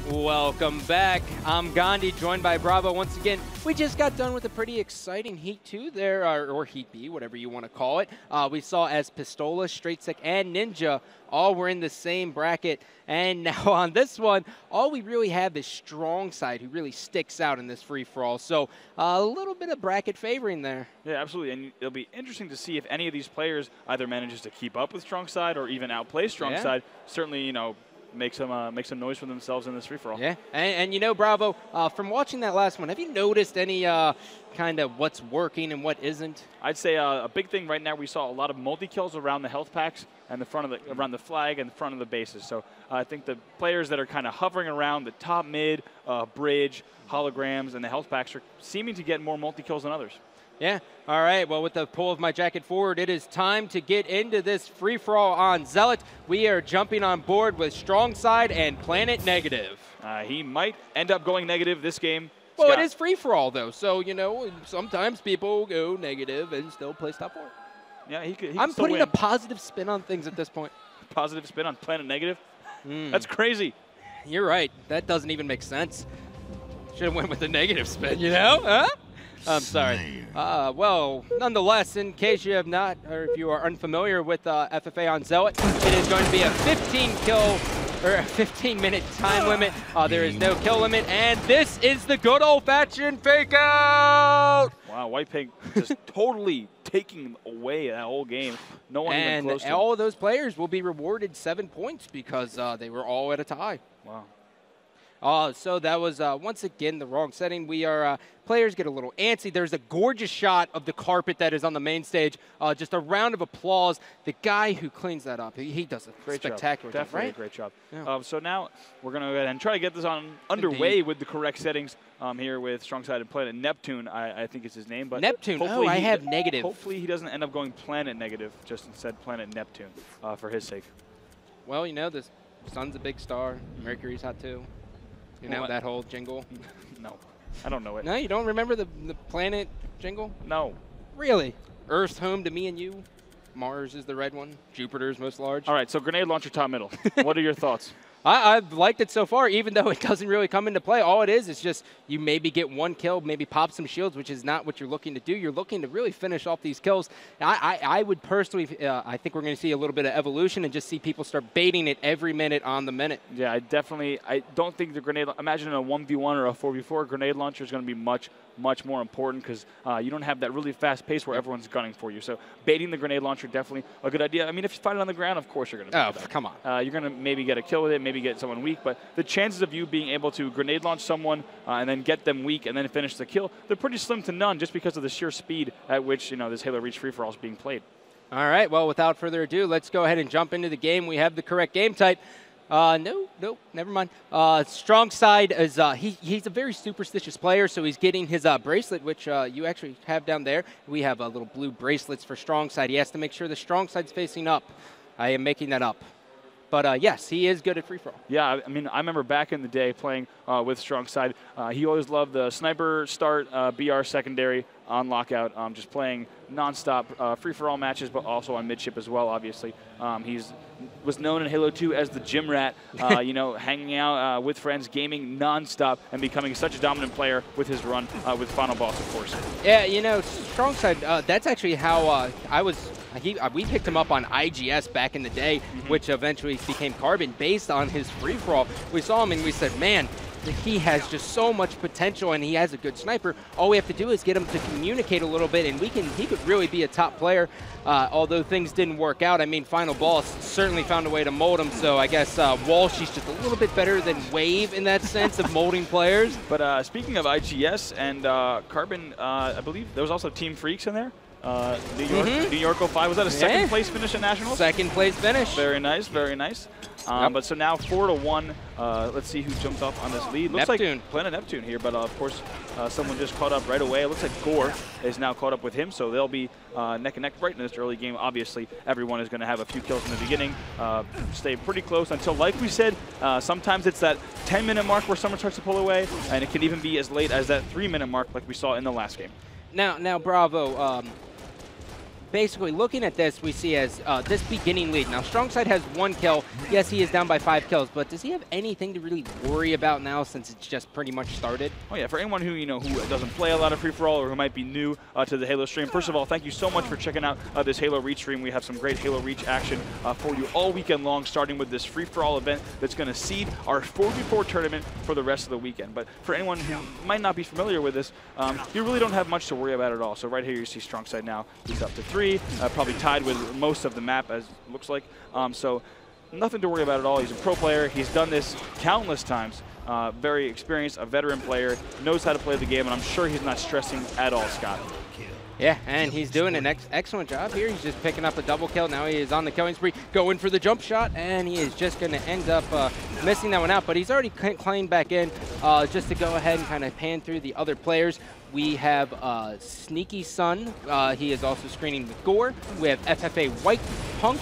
Welcome back. I'm Gandhi, joined by Bravo once again. We just got done with a pretty exciting Heat 2 there, or Heat B, whatever you want to call it. We saw as Pistola, Straight Stick, and Ninja all were in the same bracket. And now on this one, all we really have is Strong Side, who really sticks out in this free-for-all. So a little bit of bracket favoring there. Yeah, absolutely. And it'll be interesting to see if any of these players either manages to keep up with Strong Side or even outplay Strong Side. Certainly, you know, make some noise for themselves in this free-for-all. Yeah, and you know, Bravo, from watching that last one, have you noticed any kind of what's working and what isn't? I'd say a big thing right now, we saw a lot of multi-kills around the health packs and the front of the around the flag and the front of the bases. So I think the players that are kind of hovering around the top mid, bridge, holograms, and the health packs are seeming to get more multi-kills than others. Yeah. All right. Well, with the pull of my jacket forward, it is time to get into this free-for-all on Zealot. We are jumping on board with Strong Side and Planet Negative. He might end up going negative this game. Well, it is free-for-all, though. So, you know, sometimes people go negative and still play top 4. Yeah, he could I'm still putting win. a positive spin on things at this point. Positive spin on Planet Negative? That's crazy. You're right. That doesn't even make sense. Should have went with the negative spin, you know? Huh? I'm sorry. Well, nonetheless, in case you have not, or if you are unfamiliar with FFA on Zealot, it is going to be a 15-minute time limit. There is no kill limit, and this is the good old-fashioned fake out. Wow, White Pig just totally taking away that whole game. No one even close to And all of those players will be rewarded 7 points because they were all at a tie. Wow. So that was, once again, the wrong setting. We are, players get a little antsy. There's a gorgeous shot of the carpet that is on the main stage. Just a round of applause. The guy who cleans that up, he does a great spectacular job. job, right? Definitely a great job. Yeah. So now we're going to go ahead and try to get this underway with the correct settings here with Strong Side and Planet Neptune, I think is his name. But Neptune, I have negative. Hopefully he doesn't end up going Planet Negative, just instead Planet Neptune for his sake. Well, you know, the sun's a big star. Mercury's hot too. You know that whole jingle? No, I don't know it. No, you don't remember the planet jingle? No. Really? Earth's home to me and you. Mars is the red one. Jupiter's most large. All right, so grenade launcher top middle. What are your thoughts? I've liked it so far, even though it doesn't really come into play. All it is just you maybe get one kill, maybe pop some shields, which is not what you're looking to do. You're looking to really finish off these kills. I would personally, I think we're going to see a little bit of evolution and just see people start baiting it every minute on the minute. Yeah, I don't think the grenade, imagine a 1v1 or a 4v4, grenade launcher is going to be much more important because you don't have that really fast pace where everyone's gunning for you. So baiting the grenade launcher, definitely a good idea. I mean, if you find it on the ground, of course you're going to. Oh, come on. You're going to maybe get a kill with it, maybe get someone weak, but the chances of you being able to grenade launch someone and then get them weak and then finish the kill, they're pretty slim to none just because of the sheer speed at which, you know, this Halo Reach free-for-all is being played. All right, well, without further ado, let's go ahead and jump into the game. We have the correct game type. No, never mind. Strong Side is he's a very superstitious player, so he's getting his bracelet, which you actually have down there. We have little blue bracelets for Strong Side. He has to make sure the Strong Side's facing up. I am making that up. But yes, he is good at free-for-all. Yeah, I mean, I remember back in the day playing with Strong Side. He always loved the sniper start, BR secondary on lockout, just playing nonstop free-for-all matches, but also on midship as well, obviously. He was known in Halo 2 as the gym rat, you know, hanging out with friends, gaming nonstop, and becoming such a dominant player with his run with Final Boss, of course. Yeah, you know, Strong Side, that's actually how we picked him up on IGS back in the day, which eventually became Carbon, based on his free-for-all. We saw him and we said, man, he has just so much potential and he has a good sniper. All we have to do is get him to communicate a little bit and he could really be a top player, although things didn't work out. I mean, Final Boss certainly found a way to mold him, so I guess Walshy's just a little bit better than Wave in that sense of molding players. But speaking of IGS and Carbon, I believe there was also Team Freaks in there. New York 05. Was that a second place finish at Nationals? Second place finish. Very nice, very nice. But so now 4-1. Let's see who jumped up on this lead. Looks Neptune. like Planet Neptune here, but of course someone just caught up right away. It looks like Gore is now caught up with him, so they'll be neck and neck right in this early game. Obviously, everyone is going to have a few kills in the beginning, stay pretty close until, like we said, sometimes it's that 10-minute mark where someone starts to pull away, and it can even be as late as that 3-minute mark like we saw in the last game. Now, Bravo, basically looking at this, we see as this beginning lead. Now, Strongside has 1 kill. Yes, he is down by 5 kills, but does he have anything to really worry about now since it's just pretty much started? Oh yeah, for anyone who who doesn't play a lot of free-for-all or who might be new to the Halo stream, first of all, thank you so much for checking out this Halo Reach stream. We have some great Halo Reach action for you all weekend long, starting with this free-for-all event that's going to seed our 4v4 tournament for the rest of the weekend. But for anyone who might not be familiar with this, you really don't have much to worry about at all. So right here you see Strongside now. He's up to 3, probably tied with most of the map as it looks like. So nothing to worry about at all. He's a pro player. He's done this countless times. Very experienced, a veteran player, knows how to play the game, and I'm sure he's not stressing at all, Scott. Yeah, and he's doing an excellent job here. He's just picking up a double kill. Now he is on the killing spree, going for the jump shot, and he is just going to end up missing that one out. But he's already climbed back in just to go ahead and kind of pan through the other players. We have Sneaky Sun. He is also screening with Gore. We have FFA White Punk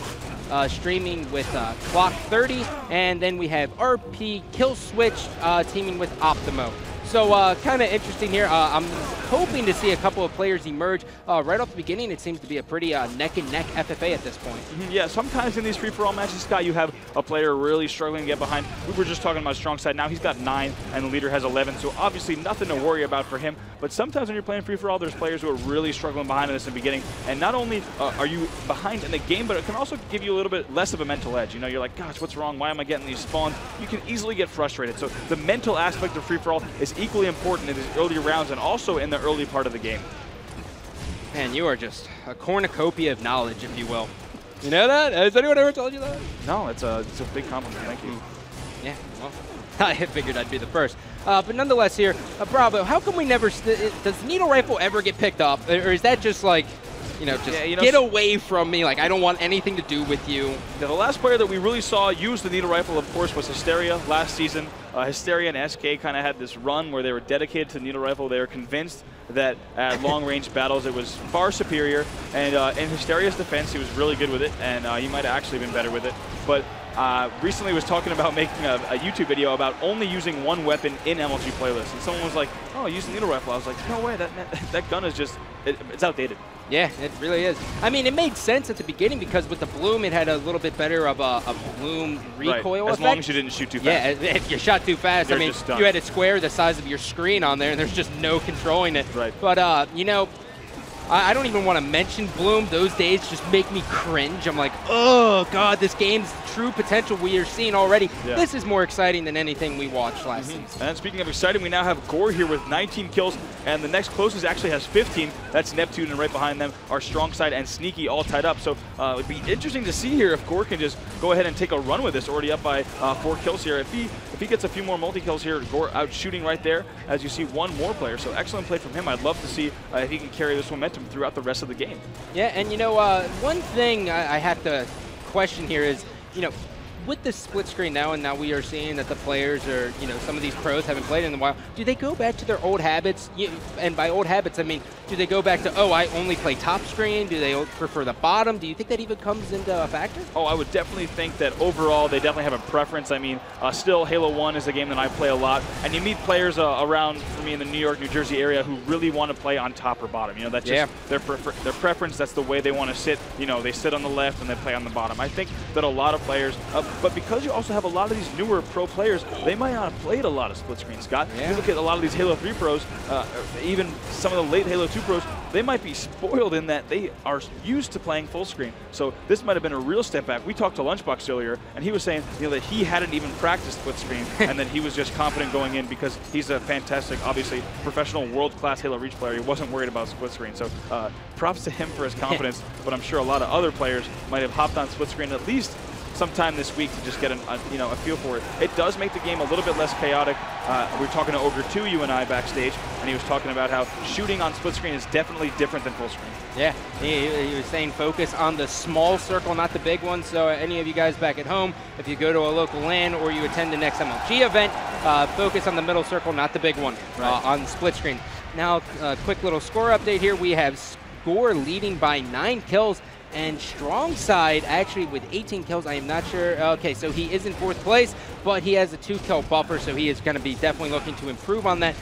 streaming with Clock 30. And then we have RP Kill Switch teaming with Optimo. So kind of interesting here. I'm hoping to see a couple of players emerge. Right off the beginning, it seems to be a pretty neck-and-neck FFA at this point. Yeah, sometimes in these free-for-all matches, Scott, you have a player really struggling to get behind. We were just talking about Strongside. Now he's got 9, and the leader has 11, so obviously nothing to worry about for him. But sometimes when you're playing free-for-all, there's players who are really struggling behind in this in the beginning. And not only are you behind in the game, but it can also give you a little bit less of a mental edge. You're like, gosh, what's wrong? Why am I getting these spawns? You can easily get frustrated. So the mental aspect of free-for-all is equally important in these early rounds and also in the early part of the game. Man, you are just a cornucopia of knowledge, if you will. You know that? Has anyone ever told you that? No, it's a big compliment. Thank you. Yeah, well, I figured I'd be the first. But nonetheless here, Bravo, how come we never, does needle rifle ever get picked up? Or is that just like, get away from me, like I don't want anything to do with you? The last player that we really saw use the needle rifle, of course, was Hysteria last season. Hysteria and SK kind of had this run where they were dedicated to the needle rifle. They were convinced that at long-range battles it was far superior. And in Hysteria's defense, he was really good with it, and he might have actually been better with it. But recently was talking about making a YouTube video about only using one weapon in MLG playlists. And someone was like, oh, use the needle rifle. I was like, no way, that gun is just, it's outdated. Yeah, it really is. I mean, it made sense at the beginning because with the bloom, it had a little bit better of a bloom recoil effect. As long as you didn't shoot too fast. Yeah, if you shot too fast, I mean, you had a square the size of your screen on there, and there's just no controlling it. Right. But, I don't even want to mention bloom. Those days just make me cringe. I'm like, oh, God, this game's true potential we are seeing already. Yeah. This is more exciting than anything we watched last season. And speaking of exciting, we now have Gore here with 19 kills, and the next closest actually has 15. That's Neptune, and right behind them are Strongside and Sneaky all tied up. So it would be interesting to see here if Gore can just go ahead and take a run with this, already up by 4 kills here. If he gets a few more multi-kills here, Gore out shooting right there, as you see one more player. So excellent play from him. I'd love to see if he can carry this momentum throughout the rest of the game. Yeah, and one thing I have to question here is, with the split screen now, and now we are seeing that the players are, some of these pros haven't played in a while, do they go back to their old habits? And by old habits, I mean, do they go back to, oh, I only play top screen? Do they prefer the bottom? Do you think that even comes into a factor? Oh, I would definitely think that overall they definitely have a preference. I mean, still Halo 1 is a game that I play a lot, and you meet players around, for me, in the New York, New Jersey area who really want to play on top or bottom. That's just their preference. That's the way they want to sit. They sit on the left and they play on the bottom. I think that a lot of players, but because you also have a lot of these newer pro players, they might not have played a lot of split screen, Scott. Yeah. You look at a lot of these Halo 3 pros, even some of the late Halo 2 pros, they might be spoiled in that they are used to playing full screen. So this might have been a real step back. We talked to Lunchbox earlier, and he was saying that he hadn't even practiced split screen, and that he was just confident going in because he's a fantastic, obviously, professional world-class Halo Reach player. He wasn't worried about split screen. So props to him for his confidence, but I'm sure a lot of other players might have hopped on split screen at least sometime this week to just get a feel for it. It does make the game a little bit less chaotic. We were talking to Ogre 2, you and I, backstage, and he was talking about how shooting on split screen is definitely different than full screen. Yeah, he was saying focus on the small circle, not the big one. So any of you guys back at home, if you go to a local LAN or you attend the next MLG event, focus on the middle circle, not the big one, on split screen. Now, quick little score update here. We have Gore leading by 9 kills. And Strongside actually with 18 kills. I am not sure. Okay, so he is in 4th place, but he has a 2-kill buffer, so he is going to be definitely looking to improve on that.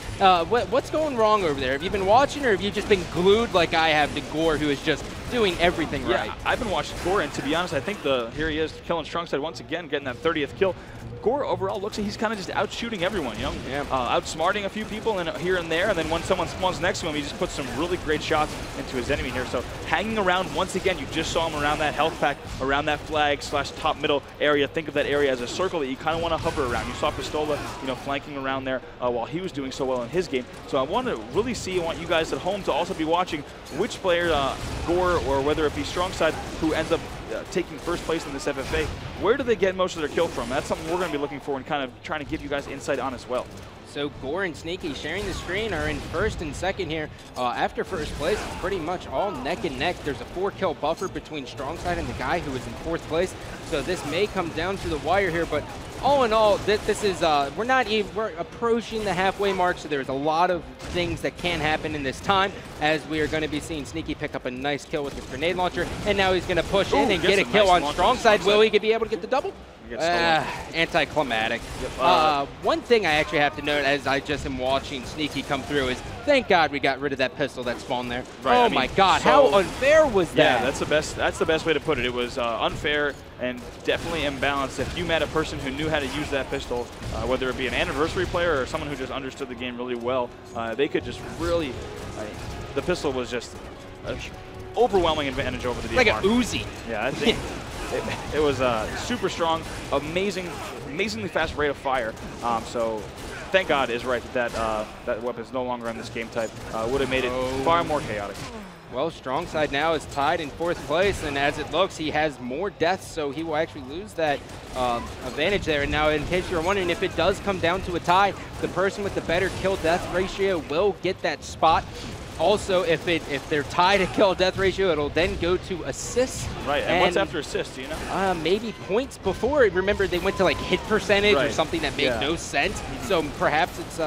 What's going wrong over there? Have you been watching, or have you just been glued like I have to Gore, who is just doing everything right. Yeah, I've been watching Gore, and to be honest, I think here he is killing Strong-Side once again, getting that 30th kill. Gore overall looks like he's kind of just out shooting everyone, you know, outsmarting a few people here and there, and then when someone spawns next to him, he just puts some really great shots into his enemy here. So hanging around once again, you just saw him around that health pack, around that flag / top middle area. Think of that area as a circle that you kind of want to hover around. You saw Pistola, you know, flanking around there while he was doing so well in his game. So I want to really see, I want you guys at home to also be watching which player, Gore or whether it be Strongside, who ends up taking first place in this FFA, where do they get most of their kill from? That's something we're going to be looking for and kind of trying to give you guys insight on as well. So Gore and Sneaky sharing the screen are in first and second here. After first place, pretty much all neck and neck. There's a 4-kill buffer between Strongside and the guy who is in 4th place. So this may come down to the wire here, but all in all, this is we're approaching the halfway mark, so there's a lot of things that can happen in this time, as we are going to be seeing Sneaky pick up a nice kill with his grenade launcher, and now he's going to push in and get a kill on Strongside. Will he be able to get the double? Anticlimactic. One thing I actually have to note as I just am watching Sneaky come through is, thank God we got rid of that pistol that spawned there. Right, oh my God, how unfair was that? Yeah, that's the best way to put it. It was unfair and definitely imbalanced. If you met a person who knew how to use that pistol, whether it be an anniversary player or someone who just understood the game really well, they could just really, the pistol was just an overwhelming advantage over the DMR. Like a Uzi. Yeah, I think it was super strong, amazingly fast rate of fire. So thank God is right that that weapon is no longer on this game type. Would have made it far more chaotic. Well, Strongside now is tied in 4th place, and as it looks, he has more deaths, so he will actually lose that advantage there. And now, in case you're wondering, if it does come down to a tie, the person with the better kill-death ratio will get that spot. Also, if they're tied at kill-death ratio, it'll then go to assists. Right, and what's after assists, do you know? Maybe points before. Remember, they went to like hit percentage or something that made no sense. So perhaps it's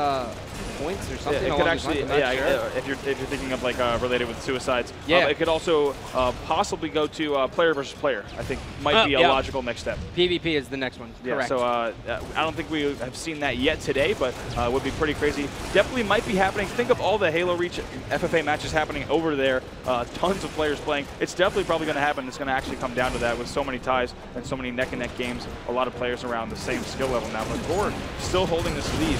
points or something. Yeah, it could actually, if you're thinking of like related with suicides, it could also possibly go to player versus player. I think might be a logical next step. PvP is the next one. Correct. So I don't think we have seen that yet today, but would be pretty crazy. Definitely might be happening. Think of all the Halo Reach FFA matches happening over there. Tons of players playing. It's definitely probably going to happen. It's going to actually come down to that with so many ties and so many neck-and-neck games. A lot of players around the same skill level now. But Gore still holding this lead.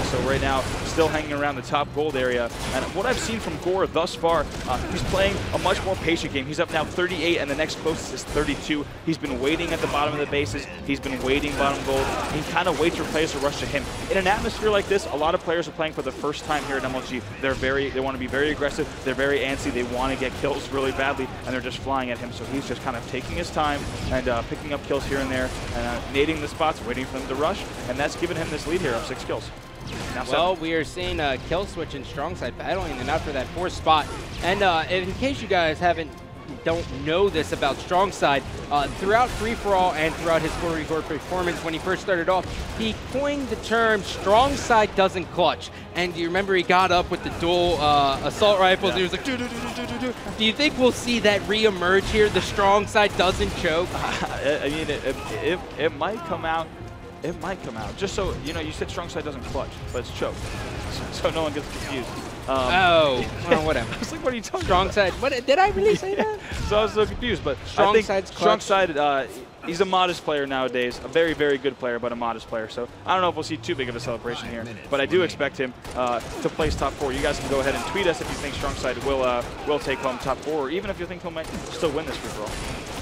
So right now, still hanging around the top gold area. And what I've seen from Gore thus far, he's playing a much more patient game. He's up now 38, and the next closest is 32. He's been waiting at the bottom of the bases. He's been waiting bottom gold. He kind of waits for players to rush to him. In an atmosphere like this, a lot of players are playing for the first time here at MLG. They want to be very aggressive. They're very antsy. They want to get kills really badly, and they're just flying at him. So he's just kind of taking his time and picking up kills here and there, and nading the spots, waiting for them to rush, and that's given him this lead here of 6 kills. Well, we are seeing a kill switch and Strongside battling it out for that 4th spot. And in case you guys don't know this about Strongside, throughout free-for-all and throughout his Gore performance when he first started off, he coined the term Strongside doesn't clutch. And you remember he got up with the dual assault rifles, and he was like, do you think we'll see that re-emerge here? The Strongside doesn't choke? I mean, it might come out. It might come out. Just so, you know, you said Strongside doesn't clutch, but it's choke. So no one gets confused. Well, whatever. I was like, what are you talking Strongside, about? What, did I really say that? So I was so confused, but Strongside's Strongside, he's a modest player nowadays, a very, very good player, but a modest player. So I don't know if we'll see too big of a celebration here, but I do expect him to place top 4. You guys can go ahead and tweet us if you think Strongside will take home top 4, or even if you think he might still win this free-for-all.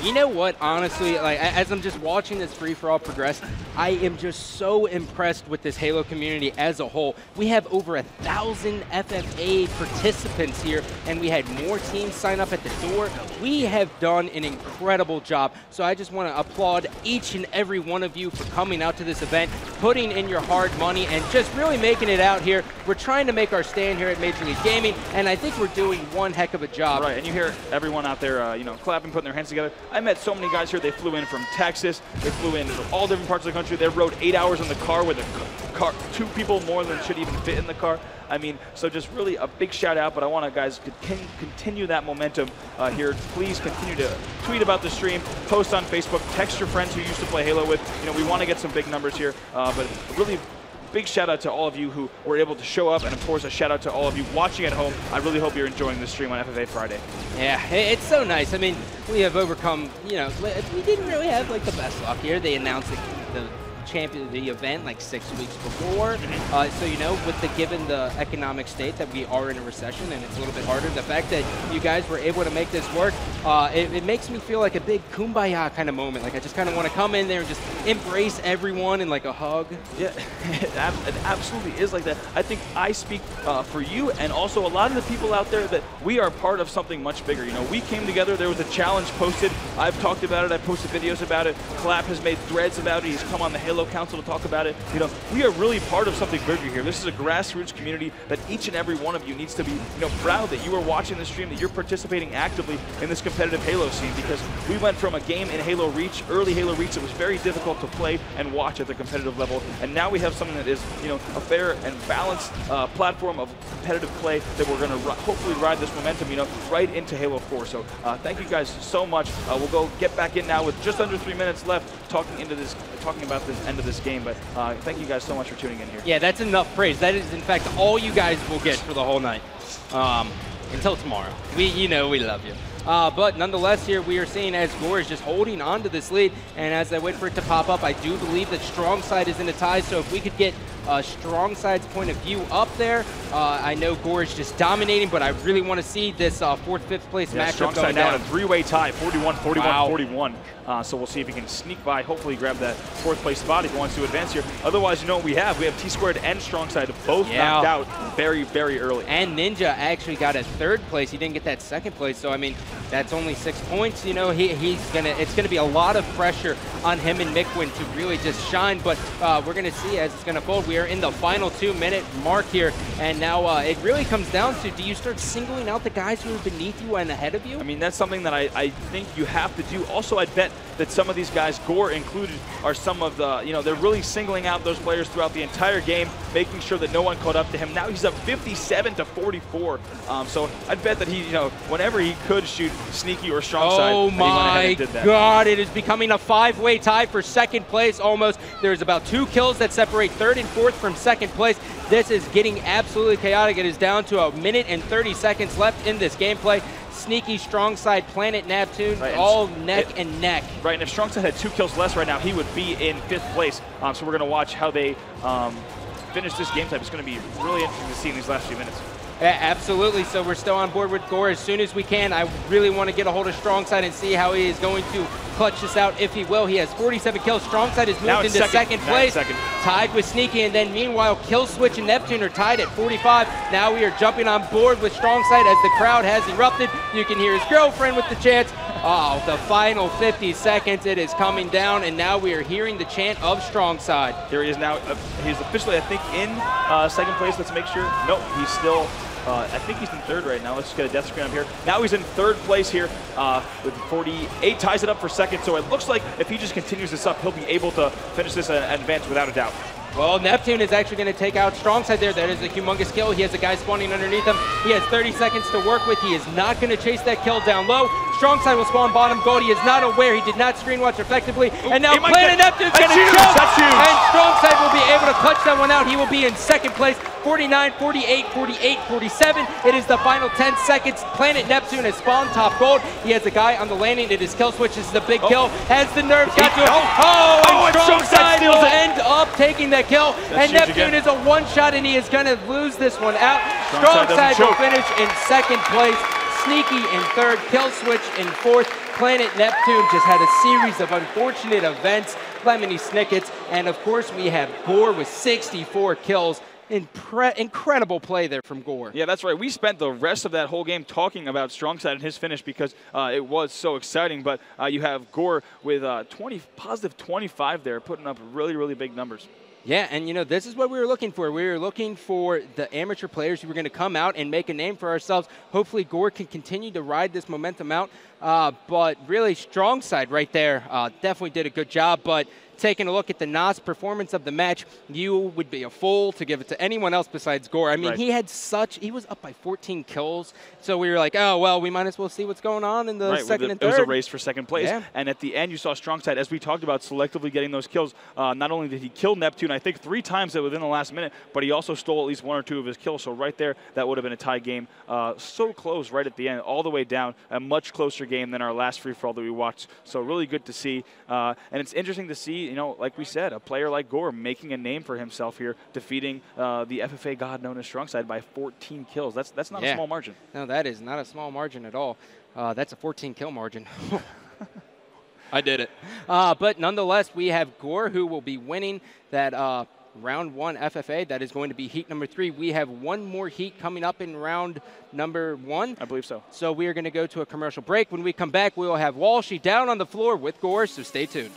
You know what, honestly, like as I'm just watching this free-for-all progress, I am just so impressed with this Halo community as a whole. We have over 1,000 FFA participants here, and we had more teams sign up at the door. We have done an incredible job. So I just want to applaud each and every one of you for coming out to this event, putting in your hard money, and just really making it out here. We're trying to make our stand here at Major League Gaming, and I think we're doing one heck of a job. Right, and you hear everyone out there, you know, clapping, putting their hands together. I met so many guys here. They flew in from Texas. They flew in from all different parts of the country. They rode 8 hours in the car with a car, 2 people more than should even fit in the car. I mean, so just really a big shout out, but I want to, guys, continue that momentum here. Please continue to tweet about the stream, post on Facebook, text your friends who used to play Halo with. You know, we want to get some big numbers here, but really big shout out to all of you who were able to show up, and of course a shout out to all of you watching at home. I really hope you're enjoying this stream on FFA Friday. Yeah, it's so nice. I mean, we have overcome, you know, we didn't really have like the best luck here. They announced the champion of the event like 6 weeks before. So, you know, given the economic state that we are in a recession and it's a little bit harder, the fact that you guys were able to make this work, it makes me feel like a big kumbaya kind of moment. Like I just kind of want to come in there and just embrace everyone in like a hug. Yeah, it absolutely is like that. I think I speak for you and also a lot of the people out there that we are part of something much bigger. You know, we came together, there was a challenge posted. I've talked about it, I've posted videos about it. Clap has made threads about it. He's come on the Halo Council to talk about it. You know, we are really part of something bigger here. This is a grassroots community that each and every one of you needs to be, you know, proud that you are watching the stream, that you're participating actively in this competitive Halo scene, because we went from a game in Halo Reach, early Halo Reach, that was very difficult to play and watch at the competitive level, and now we have something that is, you know, a fair and balanced platform of competitive play that we're going to hopefully ride this momentum, you know, right into Halo 4. So thank you guys so much. We'll go get back in now with just under 3 minutes left, talking about the end of this game. But thank you guys so much for tuning in here. Yeah, that's enough praise. That is, in fact, all you guys will get for the whole night. Until tomorrow. You know we love you. But nonetheless, here we are seeing as Gore is just holding on to this lead, and as I wait for it to pop up, I do believe that Strong Side is in a tie, so if we could get Strong Side's point of view up there, I know Gore is just dominating, but I really want to see this 4th, 5th place matchup Strong going Side down. now in a 3-way tie, 41, 41, Wow. 41. So we'll see if he can sneak by, hopefully grab that 4th place spot if he wants to advance here. Otherwise, you know what we have? We have T-Squared and Strong Side both knocked out very, very early. And Ninja actually got a 3rd place. He didn't get that 2nd place, so I mean, that's only 6 points. You know, it's gonna be a lot of pressure on him and Mikwin to really just shine, but we're gonna see as it's gonna fold. We are in the final 2-minute mark here, and now it really comes down to, do you start singling out the guys who are beneath you and ahead of you? I mean, that's something that I think you have to do. Also, I'd bet that some of these guys, Gore included, are some of the, you know, they're really singling out those players throughout the entire game, making sure that no one caught up to him. Now he's up 57 to 44. So I'd bet that he, you know, whenever he could shoot Sneaky or Strong Side, oh he went ahead my and did that. God, it is becoming a 5-way tie for 2nd place almost. There's about 2 kills that separate 3rd and 4th from 2nd place. This is getting absolutely chaotic. It is down to 1 minute and 30 seconds left in this gameplay. Sneaky, Strong Side, Planet Neptune, all neck and neck. Right, and if Strong Side had 2 kills less right now, he would be in 5th place. So we're going to watch how they finish this game type. It's going to be really interesting to see in these last few minutes. Yeah, absolutely. So we're still on board with Gore as soon as we can. I really want to get a hold of Strong Side and see how he is going to clutch this out, if he will. He has 47 kills. Strong Side has moved into second place, tied with Sneaky, and then meanwhile, Kill Switch and Neptune are tied at 45. Now we are jumping on board with Strong Side as the crowd has erupted. You can hear his girlfriend with the chants. Oh, the final 50 seconds, it is coming down, and now we are hearing the chant of Strong Side. Here he is now. He's officially, I think, in 2nd place. Let's make sure. Nope, he's still... I think he's in 3rd right now. Let's just get a death screen up here. Now he's in 3rd place here with 48, ties it up for 2nd. So it looks like if he just continues this up, he'll be able to finish this and advance without a doubt. Well, Neptune is actually going to take out Strong Side there. That is a humongous kill. He has a guy spawning underneath him. He has 30 seconds to work with. He is not going to chase that kill down low. Strong Side will spawn bottom gold. He is not aware. He did not screen watch effectively. And now Planet Neptune's going to choke. And Strong Side will be able to clutch that one out. He will be in 2nd place. 49, 48, 48, 47. It is the final 10 seconds. Planet Neptune has spawned top gold. He has a guy on the landing. It is Kill Switch. This is the big kill. Has the nerves got to it. Oh, and Strong Side will end up taking that kill. And Neptune is a one-shot, and he is going to lose this one out. Strong Side will finish in 2nd place. Sneaky in 3rd. Kill Switch in 4th. Planet Neptune just had a series of unfortunate events. Lemony Snickets. And, of course, we have Gore with 64 kills. Incredible play there from Gore. Yeah, that's right. We spent the rest of that whole game talking about Strong Side and his finish because it was so exciting. But you have Gore with positive 25 there, putting up really, really big numbers. Yeah, and you know, this is what we were looking for. We were looking for the amateur players who were going to come out and make a name for ourselves. Hopefully Gore can continue to ride this momentum out. But really, Strong Side right there definitely did a good job. But taking a look at the NOS performance of the match, you would be a fool to give it to anyone else besides Gore. I mean, he was up by 14 kills, so we were like, oh, well, we might as well see what's going on in the second and third. It was a race for second place, and at the end, you saw Strongside, as we talked about, selectively getting those kills. Not only did he kill Neptune, I think 3 times within the last minute, but he also stole at least 1 or 2 of his kills, so right there, that would have been a tie game. So close right at the end, all the way down, a much closer game than our last free-for-all that we watched, so really good to see. And it's interesting to see, you know, like we said, a player like Gore making a name for himself here, defeating the FFA god known as Strongside by 14 kills. That's not a small margin. No, that is not a small margin at all. That's a 14-kill margin. I did it. But nonetheless, we have Gore, who will be winning that round 1 FFA. That is going to be heat number 3. We have 1 more heat coming up in round number 1. I believe so. So we are going to go to a commercial break. When we come back, we will have Walshy down on the floor with Gore, so stay tuned.